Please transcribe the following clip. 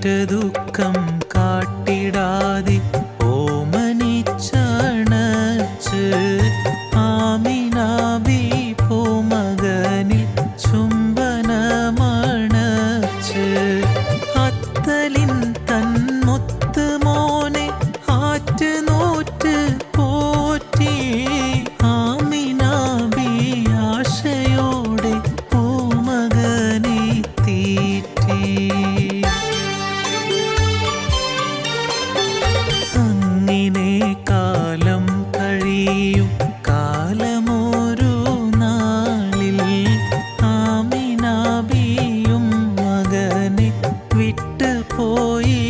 ഏറ്റ ദുഃഖം കാട്ടിടാതെ ഓമനിച്ചണച്ച് ആമിനാബി പൂമകനിൽ ചുംബനമണച്ച് അത്തലിൻ തന്മൊത്ത് മോനെ ആറ്റ് നോറ്റ് പോറ്റി ആമിനാബി ആശയോടെ പൂമകനെ തീറ്റി. അങ്ങനെ കാലം കഴിയും കാലമോരോ നാളിൽ ആമിനാബിയും മകനെ വിട്ടുപോയി.